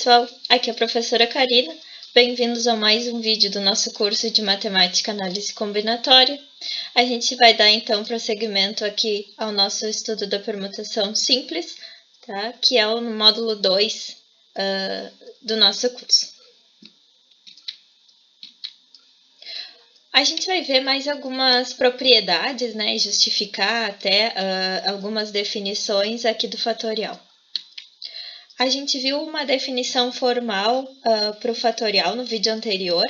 pessoal, aqui é a professora Karina, bem-vindos a mais um vídeo do nosso curso de Matemática Análise Combinatória. A gente vai dar então prosseguimento aqui ao nosso estudo da permutação simples, tá? Que é o módulo 2 do nosso curso. A gente vai ver mais algumas propriedades, né, e justificar até algumas definições aqui do fatorial. A gente viu uma definição formal para o fatorial no vídeo anterior,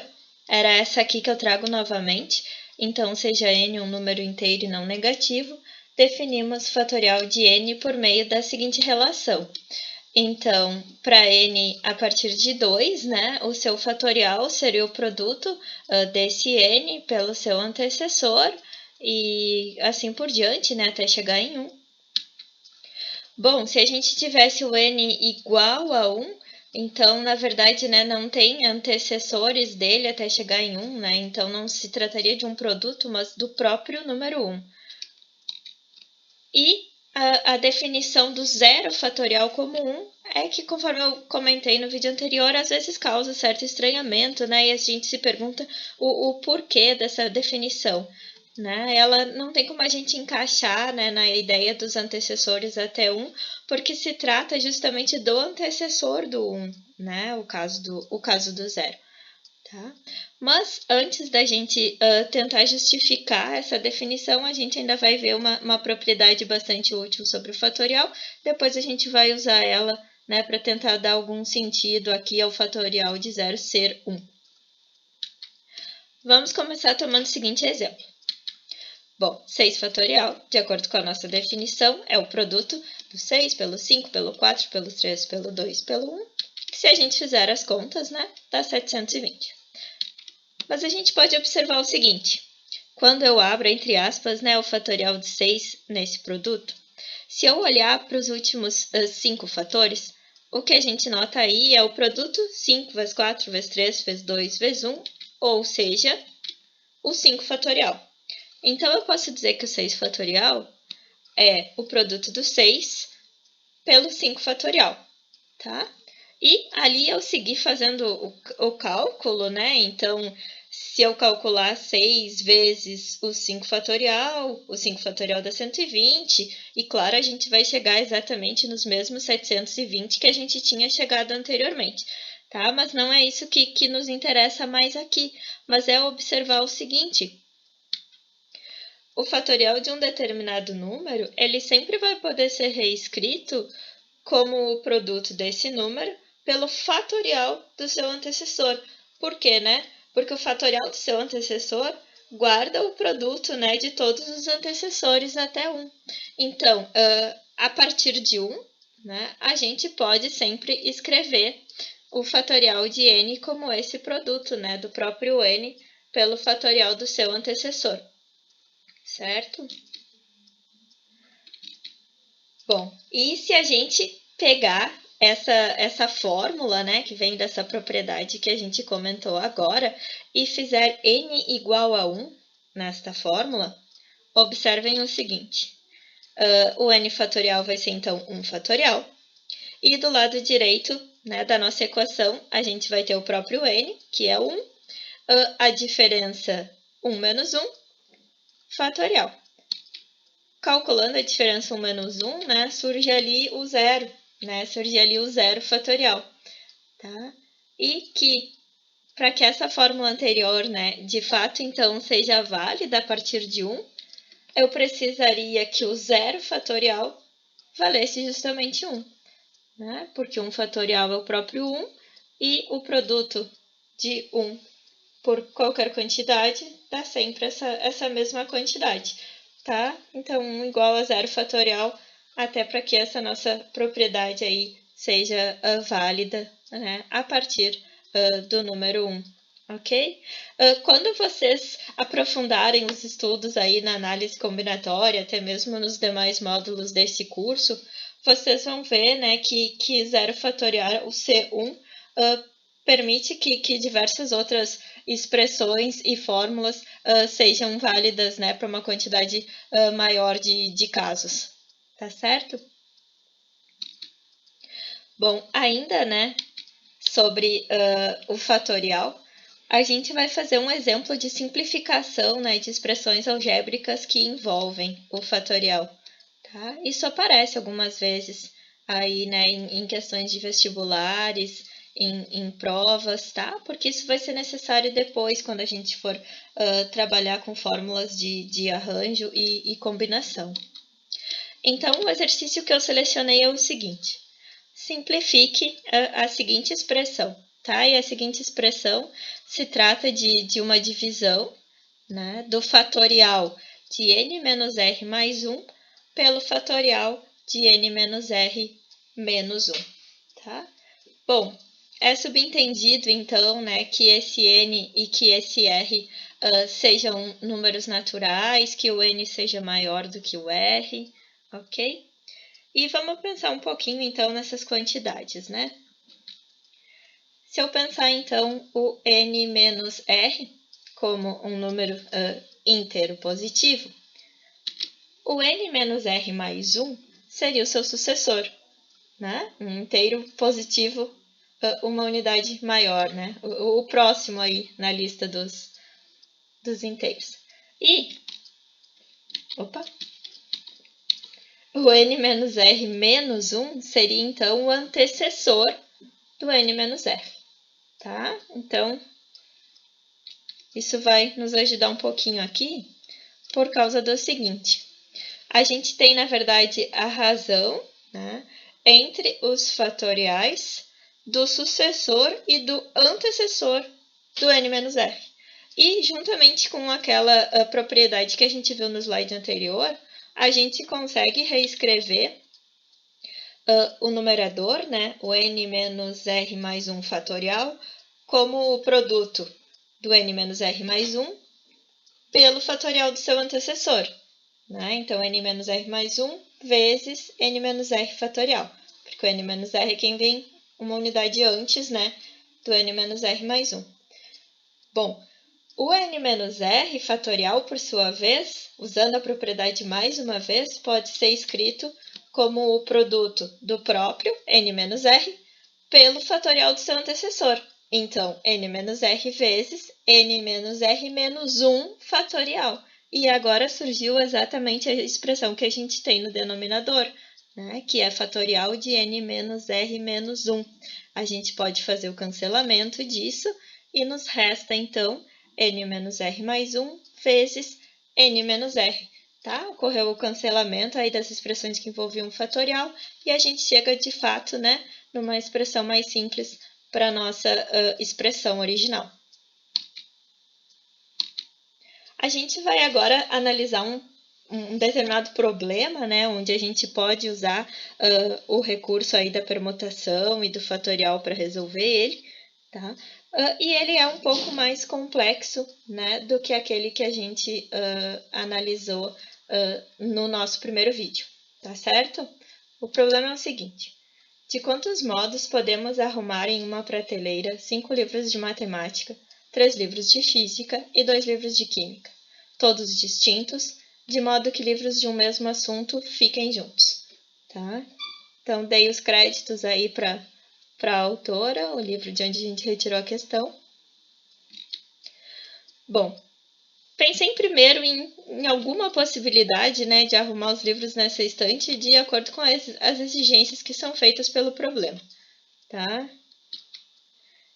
era essa aqui que eu trago novamente. Então, seja n um número inteiro e não negativo, definimos o fatorial de n por meio da seguinte relação. Então, para n a partir de 2, né, o seu fatorial seria o produto desse n pelo seu antecessor e assim por diante, né, até chegar em 1. Bom, se a gente tivesse o n igual a 1, então, na verdade, né, não tem antecessores dele até chegar em 1, né? Então, não se trataria de um produto, mas do próprio número 1. E a definição do zero fatorial como 1 é que, conforme eu comentei no vídeo anterior, às vezes causa certo estranhamento, né? E a gente se pergunta o porquê dessa definição. Né? Ela não tem como a gente encaixar, né, na ideia dos antecessores até 1, porque se trata justamente do antecessor do 1, né? o caso do zero. Tá? Mas antes da gente tentar justificar essa definição, a gente ainda vai ver uma propriedade bastante útil sobre o fatorial, depois a gente vai usar ela, né, para tentar dar algum sentido aqui ao fatorial de 0 ser 1. Vamos começar tomando o seguinte exemplo. Bom, 6 fatorial, de acordo com a nossa definição, é o produto do 6 pelo 5, pelo 4, pelo 3, pelo 2, pelo 1, que se a gente fizer as contas, né, dá 720. Mas a gente pode observar o seguinte, quando eu abro, entre aspas, né, o fatorial de 6 nesse produto, se eu olhar para os últimos 5 fatores, o que a gente nota aí é o produto 5 vezes 4 vezes 3 vezes 2 vezes 1, ou seja, o 5 fatorial. Então, eu posso dizer que o 6 fatorial é o produto do 6 pelo 5 fatorial, tá? E ali eu segui fazendo o cálculo, né? Então, se eu calcular 6 vezes o 5 fatorial dá 120, e claro, a gente vai chegar exatamente nos mesmos 720 que a gente tinha chegado anteriormente, tá? Mas não é isso que nos interessa mais aqui, mas é observar o seguinte, o fatorial de um determinado número, ele sempre vai poder ser reescrito como o produto desse número pelo fatorial do seu antecessor. Por quê, né? Porque o fatorial do seu antecessor guarda o produto, né, de todos os antecessores até 1. Então, a partir de 1, né, a gente pode sempre escrever o fatorial de n como esse produto, né, do próprio n pelo fatorial do seu antecessor. Certo? Bom, e se a gente pegar essa fórmula, né, que vem dessa propriedade que a gente comentou agora, e fizer n igual a 1 nesta fórmula, observem o seguinte, o n fatorial vai ser então 1 fatorial, e do lado direito, né, da nossa equação, a gente vai ter o próprio n, que é 1, a diferença 1 menos 1, fatorial. Calculando a diferença 1 menos 1, né, surge ali o zero, né, surge ali o zero fatorial, tá? E que, para que essa fórmula anterior, né, de fato, então, seja válida a partir de 1, eu precisaria que o zero fatorial valesse justamente 1, né, porque 1 fatorial é o próprio 1, e o produto de 1 por qualquer quantidade dá sempre essa mesma quantidade. Tá? Então, 1 igual a 0 fatorial, até para que essa nossa propriedade aí seja válida, né, a partir do número 1, ok? Quando vocês aprofundarem os estudos aí na análise combinatória, até mesmo nos demais módulos desse curso, vocês vão ver, né, que 0 fatorial, o C1, permite que diversas outras expressões e fórmulas sejam válidas, né, para uma quantidade maior de casos, tá certo? Bom, ainda, né, sobre o fatorial, a gente vai fazer um exemplo de simplificação, né, de expressões algébricas que envolvem o fatorial. Tá? Isso aparece algumas vezes aí, né, em questões de vestibulares, em provas, tá? Porque isso vai ser necessário depois, quando a gente for trabalhar com fórmulas de arranjo e combinação. Então, o exercício que eu selecionei é o seguinte. Simplifique a seguinte expressão, tá? E a seguinte expressão se trata de uma divisão, né, do fatorial de n menos r mais 1 pelo fatorial de n menos r menos 1, tá? Bom, é subentendido, então, né, que esse n e que esse r sejam números naturais, que o n seja maior do que o r, ok? E vamos pensar um pouquinho, então, nessas quantidades, né? Se eu pensar, então, o n menos r como um número inteiro positivo, o n menos r mais 1 seria o seu sucessor, né? Um inteiro positivo, uma unidade maior, né? O próximo aí na lista dos inteiros. E, o n menos r menos 1 seria, então, o antecessor do n menos r, tá? Então, isso vai nos ajudar um pouquinho aqui por causa do seguinte. A gente tem, na verdade, a razão, né, entre os fatoriais do sucessor e do antecessor do n menos r. E, juntamente com aquela propriedade que a gente viu no slide anterior, a gente consegue reescrever o numerador, né, o n menos r mais 1 fatorial, como o produto do n menos r mais 1 pelo fatorial do seu antecessor. Né? Então, n menos r mais 1 vezes n menos r fatorial, porque o n menos r é quem vem uma unidade antes, né, do n menos r mais 1. Bom, o n menos r fatorial, por sua vez, usando a propriedade mais uma vez, pode ser escrito como o produto do próprio n menos r pelo fatorial do seu antecessor. Então, n menos r vezes n menos r menos 1 fatorial. E agora surgiu exatamente a expressão que a gente tem no denominador, né, que é fatorial de n menos r menos 1. A gente pode fazer o cancelamento disso e nos resta, então, n menos r mais 1 vezes n menos r. Tá? Ocorreu o cancelamento aí das expressões que envolviam fatorial e a gente chega, de fato, né, numa expressão mais simples para a nossa expressão original. A gente vai agora analisar um determinado problema, né, onde a gente pode usar o recurso aí da permutação e do fatorial para resolver ele, tá? E ele é um pouco mais complexo, né, do que aquele que a gente analisou no nosso primeiro vídeo, tá certo? O problema é o seguinte: de quantos modos podemos arrumar em uma prateleira 5 livros de matemática, 3 livros de física e 2 livros de química, todos distintos, de modo que livros de um mesmo assunto fiquem juntos, tá? Então, dei os créditos aí para a autora, o livro de onde a gente retirou a questão. Bom, pensei primeiro em alguma possibilidade, né, de arrumar os livros nessa estante de acordo com as exigências que são feitas pelo problema, tá?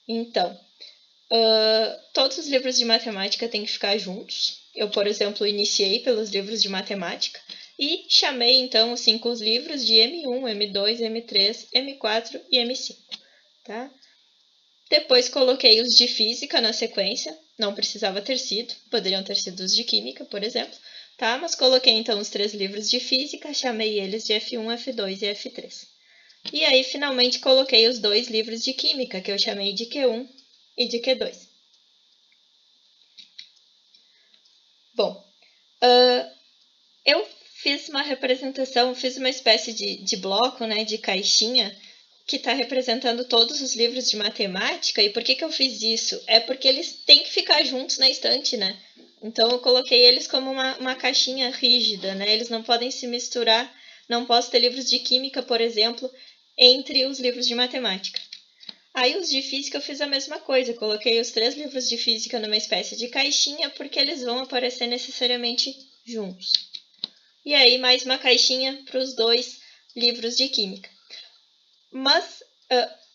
Então, todos os livros de matemática têm que ficar juntos. Eu, por exemplo, iniciei pelos livros de matemática e chamei, então, os 5 livros de M1, M2, M3, M4 e M5, tá? Depois coloquei os de física na sequência, não precisava ter sido, poderiam ter sido os de química, por exemplo, tá? Mas coloquei então os 3 livros de física, chamei eles de F1, F2 e F3. E aí, finalmente, coloquei os 2 livros de química, que eu chamei de Q1 e de Q2. Bom, eu fiz uma representação, fiz uma espécie de bloco, né, de caixinha, que está representando todos os livros de matemática. E por que eu fiz isso? É porque eles têm que ficar juntos na estante, né? Então, eu coloquei eles como uma caixinha rígida, né? Eles não podem se misturar, não posso ter livros de química, por exemplo, entre os livros de matemática. Aí os de física eu fiz a mesma coisa, coloquei os 3 livros de física numa espécie de caixinha, porque eles vão aparecer necessariamente juntos. E aí mais uma caixinha para os 2 livros de química. Mas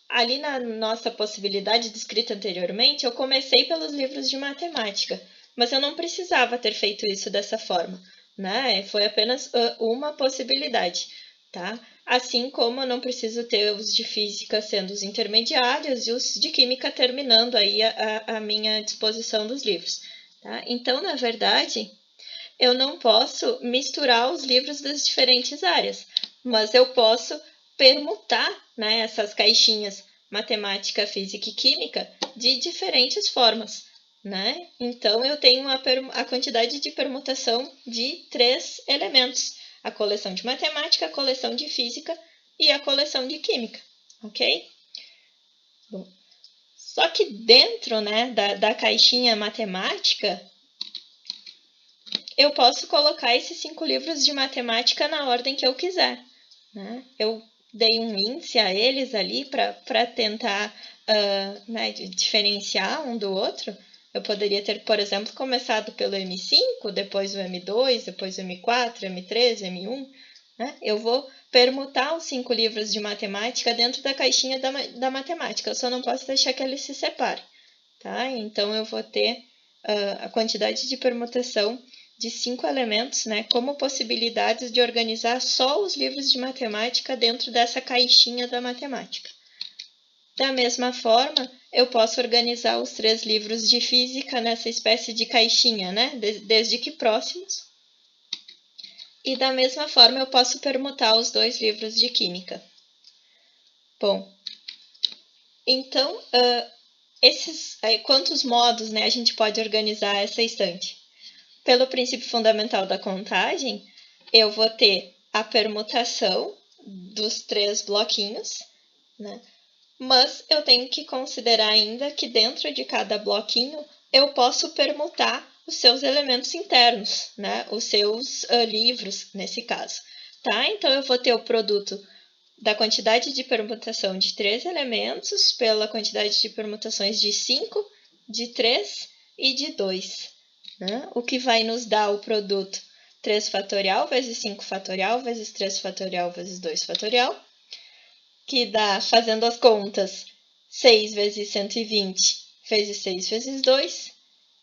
ali na nossa possibilidade descrita anteriormente, eu comecei pelos livros de matemática, mas eu não precisava ter feito isso dessa forma, né? Foi apenas uma possibilidade, tá? Assim como eu não preciso ter os de física sendo os intermediários e os de química terminando aí a minha disposição dos livros, tá? Então, na verdade, eu não posso misturar os livros das diferentes áreas, mas eu posso permutar, né, essas caixinhas matemática, física e química de diferentes formas, né? Então, eu tenho a quantidade de permutação de 3 elementos: a coleção de matemática, a coleção de física e a coleção de química, ok? Bom, só que dentro, né, da caixinha matemática, eu posso colocar esses 5 livros de matemática na ordem que eu quiser, né? Eu dei um índice a eles ali para tentar né, diferenciar um do outro. Eu poderia ter, por exemplo, começado pelo M5, depois o M2, depois o M4, M3, M1. Né? Eu vou permutar os 5 livros de matemática dentro da caixinha da matemática. Eu só não posso deixar que eles se separem. Tá? Então, eu vou ter a quantidade de permutação de 5 elementos, né, como possibilidades de organizar só os livros de matemática dentro dessa caixinha da matemática. Da mesma forma, eu posso organizar os 3 livros de física nessa espécie de caixinha, né, desde que próximos. E da mesma forma, eu posso permutar os 2 livros de química. Bom, então, quantos modos, né, a gente pode organizar essa estante? Pelo princípio fundamental da contagem, eu vou ter a permutação dos 3 bloquinhos, né? Mas eu tenho que considerar ainda que dentro de cada bloquinho eu posso permutar os seus elementos internos, né? Os seus livros, nesse caso. Tá? Então, eu vou ter o produto da quantidade de permutação de 3 elementos pela quantidade de permutações de 5, de 3 e de 2. Né? O que vai nos dar o produto 3 fatorial vezes 5 fatorial vezes 3 fatorial vezes 2 fatorial, que dá, fazendo as contas, 6 vezes 120 vezes 6 vezes 2,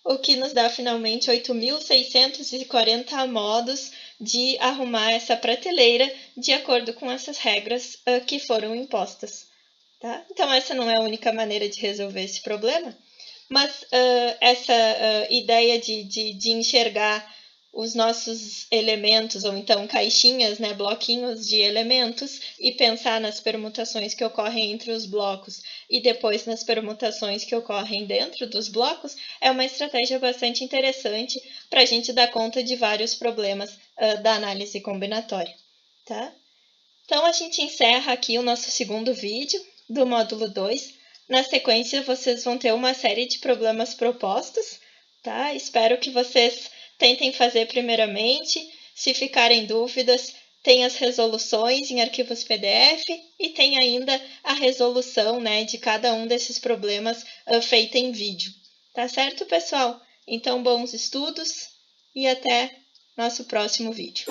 o que nos dá finalmente 8.640 modos de arrumar essa prateleira de acordo com essas regras que foram impostas. Tá? Então, essa não é a única maneira de resolver esse problema, mas essa ideia de enxergar os nossos elementos, ou então caixinhas, né, bloquinhos de elementos, e pensar nas permutações que ocorrem entre os blocos e depois nas permutações que ocorrem dentro dos blocos, é uma estratégia bastante interessante para a gente dar conta de vários problemas da análise combinatória. Tá? Então, a gente encerra aqui o nosso segundo vídeo do módulo 2. Na sequência, vocês vão ter uma série de problemas propostos, tá? Espero que vocês tentem fazer primeiramente. Se ficarem dúvidas, tem as resoluções em arquivos PDF e tem ainda a resolução, né, de cada um desses problemas feita em vídeo. Tá certo, pessoal? Então, bons estudos e até nosso próximo vídeo.